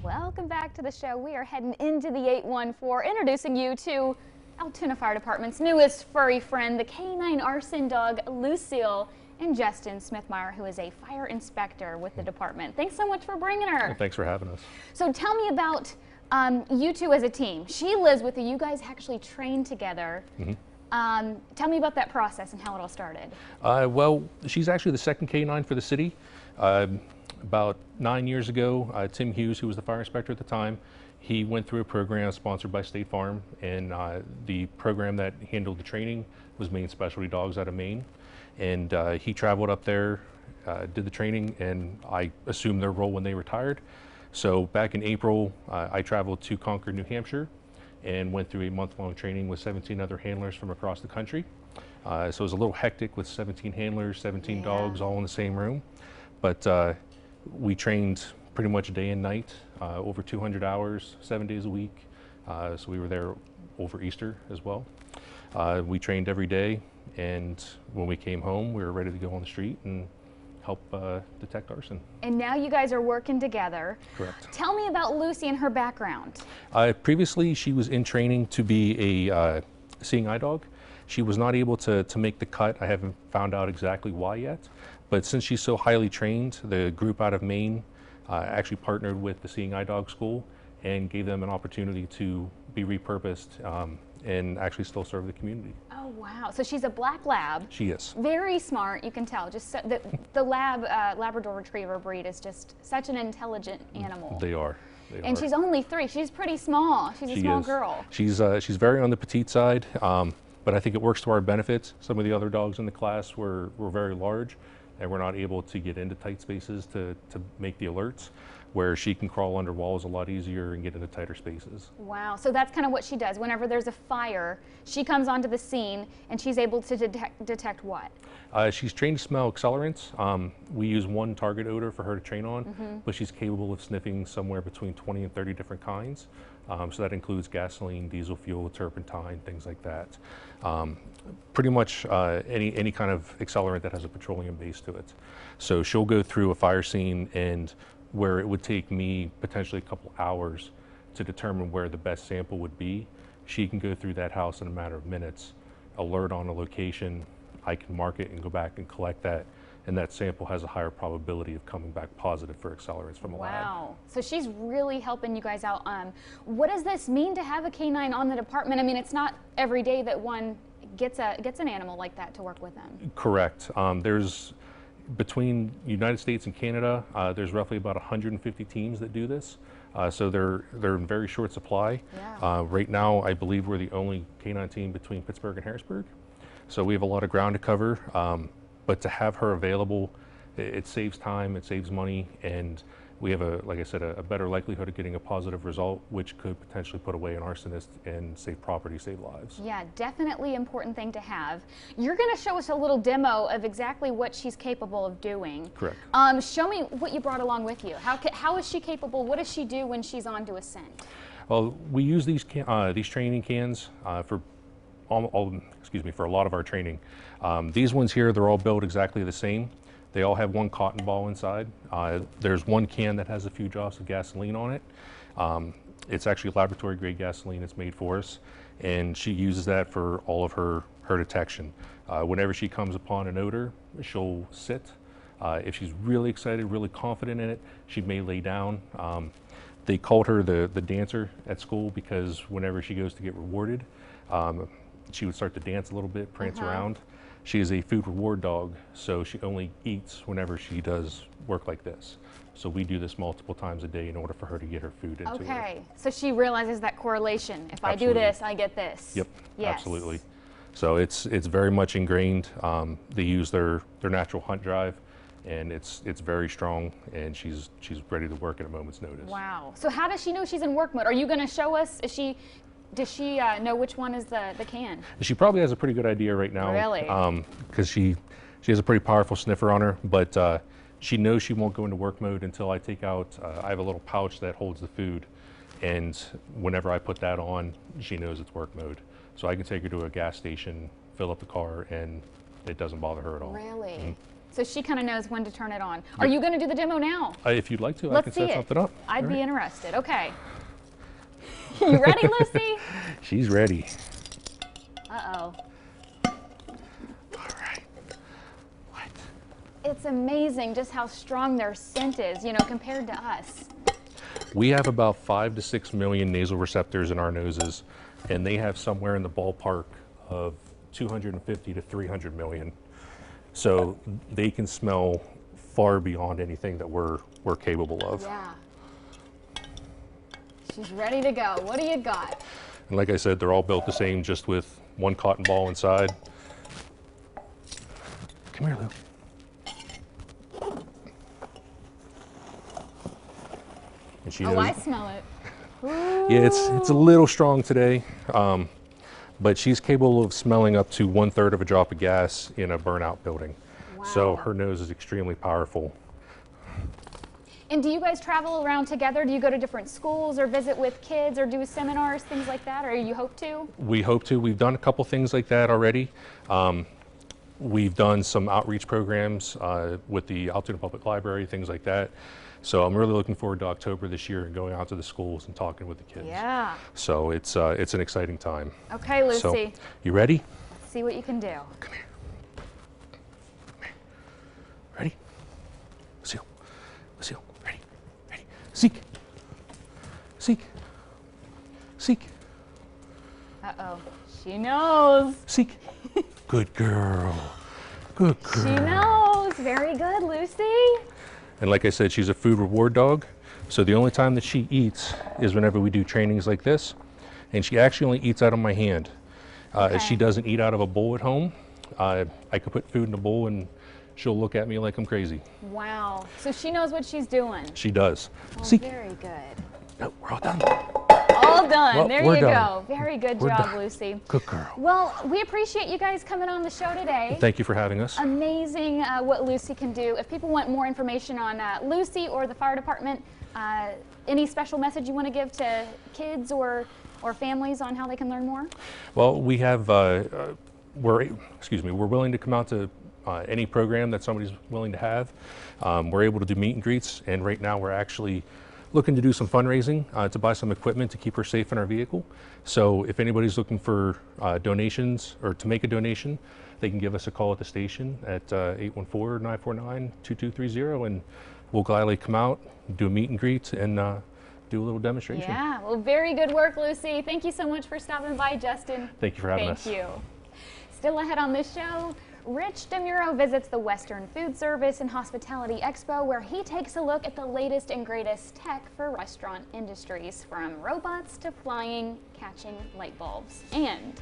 Welcome back to the show. We are heading into the 814, introducing you to Altoona Fire Department's newest furry friend, the canine arson dog, Lucille, and Justin Smithmeyer, who is a fire inspector with the department. Thanks so much for bringing her. Well, thanks for having us. So tell me about you two as a team. She lives with you. You guys actually trained together. Tell me about that process and how it all started. Well, she's actually the second canine for the city. About 9 years ago, Tim Hughes, who was the fire inspector at the time, he went through a program sponsored by State Farm, and the program that handled the training was Maine Specialty Dogs out of Maine. And he traveled up there, did the training, and I assumed their role when they retired. So back in April, I traveled to Concord, New Hampshire, and went through a month-long training with 17 other handlers from across the country. So it was a little hectic with 17 handlers, 17 dogs all in the same room. But we trained pretty much day and night, over 200 hours, 7 days a week. So we were there over Easter as well. We trained every day, and when we came home, we were ready to go on the street and help detect arson. And now you guys are working together. Correct. Tell me about Lucy and her background. Previously, she was in training to be a seeing eye dog. She was not able to make the cut. I haven't found out exactly why yet. But since she's so highly trained, the group out of Maine actually partnered with the Seeing Eye Dog School and gave them an opportunity to be repurposed and actually still serve the community. Oh, wow. So she's a black lab. She is. Very smart, you can tell. Just the Labrador Retriever breed is just such an intelligent animal. They are. And she's only 3. She's pretty small. She's a small girl. She's very on the petite side, but I think it works to our benefits. Some of the other dogs in the class were very large, and we're not able to get into tight spaces to make the alerts, where she can crawl under walls a lot easier and get into tighter spaces. Wow, so that's kind of what she does. Whenever there's a fire, she comes onto the scene and she's able to detect what? She's trained to smell accelerants. We use one target odor for her to train on, but she's capable of sniffing somewhere between 20 and 30 different kinds. So that includes gasoline, diesel fuel, turpentine, things like that. Pretty much any kind of accelerant that has a petroleum base to it. So she'll go through a fire scene, and where it would take me potentially a couple hours to determine where the best sample would be, she can go through that house in a matter of minutes, alert on a location, I can mark it and go back and collect that, and that sample has a higher probability of coming back positive for accelerants from a lab. Wow, so she's really helping you guys out. What does this mean to have a canine on the department? I mean, it's not every day that one gets an animal like that to work with them. Correct. There's, between United States and Canada, there's roughly about 150 teams that do this. So they're in very short supply. Yeah. Right now, I believe we're the only canine team between Pittsburgh and Harrisburg. So we have a lot of ground to cover, but to have her available, it saves time, it saves money, and we have, like I said, a better likelihood of getting a positive result, which could potentially put away an arsonist and save property, save lives. Yeah, definitely important thing to have. You're going to show us a little demo of exactly what she's capable of doing. Correct. Show me what you brought along with you. How is she capable? What does she do when she's on to a scent? Well, we use these training cans for for a lot of our training. These ones here, they're all built exactly the same. They all have one cotton ball inside. There's one can that has a few drops of gasoline on it. It's actually laboratory grade gasoline. It's made for us, and she uses that for all of her detection. Whenever she comes upon an odor, she'll sit. If she's really excited, really confident in it, she may lay down. They called her the dancer at school because whenever she goes to get rewarded, she would start to dance a little bit, prance around. She is a food reward dog, so she only eats whenever she does work like this. So we do this multiple times a day in order for her to get her food into her. Okay, so she realizes that correlation. If I do this, I get this. Yep, yes. Absolutely. So it's very much ingrained. They use their natural hunt drive, and it's very strong, and she's ready to work at a moment's notice. Wow. So how does she know she's in work mode? Are you going to show us? Does she know which one is the can? She probably has a pretty good idea right now. Really? Because she has a pretty powerful sniffer on her, but she knows she won't go into work mode until I take out, I have a little pouch that holds the food, and whenever I put that on, she knows it's work mode. So I can take her to a gas station, fill up the car, and it doesn't bother her at all. Really? So she kind of knows when to turn it on. Are you going to do the demo now? If you'd like to, I Let's can see set it. something up. I'd All be right. interested. Okay. You ready, Lucy? She's ready. Uh-oh. All right. What? It's amazing just how strong their scent is, you know, compared to us. We have about 5 to 6 million nasal receptors in our noses, and they have somewhere in the ballpark of 250 to 300 million. So they can smell far beyond anything that we're capable of. Yeah. She's ready to go. What do you got? And like I said, they're all built the same, just with one cotton ball inside. Come here, Lou. And she knows. Oh, I smell it. Yeah, it's a little strong today, but she's capable of smelling up to 1/3 of a drop of gas in a burnout building. Wow. So her nose is extremely powerful. And do you guys travel around together? Do you go to different schools or visit with kids or do seminars, things like that, or you hope to? We hope to. We've done a couple things like that already. We've done some outreach programs with the Altoona Public Library, things like that. So I'm really looking forward to October this year and going out to the schools and talking with the kids. Yeah. So it's an exciting time. Okay, Lucy. So, you ready? Let's see what you can do. Come here. Come here. Ready? Lucille. Lucille. Ready? Ready? Seek. Seek. Seek. Uh-oh. She knows. Seek. Good girl. Good girl. She knows. Very good, Lucy. And like I said, she's a food reward dog. So the only time that she eats is whenever we do trainings like this. And she actually only eats out of my hand. Okay. She doesn't eat out of a bowl at home. I could put food in a bowl and she'll look at me like I'm crazy. Wow. So she knows what she's doing. She does. Oh, Seek. very good. No, we're all done. All done. Well, there we're you done. go. Very good We're job, done. Lucy. Good girl. Well, we appreciate you guys coming on the show today. Thank you for having us. Amazing what Lucy can do. If people want more information on Lucy or the fire department, any special message you want to give to kids or families on how they can learn more? Well, we have, we're willing to come out to any program that somebody's willing to have. We're able to do meet and greets, and right now we're actually looking to do some fundraising to buy some equipment to keep her safe in our vehicle. So if anybody's looking for donations or to make a donation, they can give us a call at the station at 814-949-2230, and we'll gladly come out, do a meet and greet, and do a little demonstration. Yeah, well, very good work, Lucy. Thank you so much for stopping by, Justin. Thank you for having us. Thank you. Still ahead on this show, Rich DeMuro visits the Western Food Service and Hospitality Expo, where he takes a look at the latest and greatest tech for restaurant industries, from robots to flying, catching light bulbs. And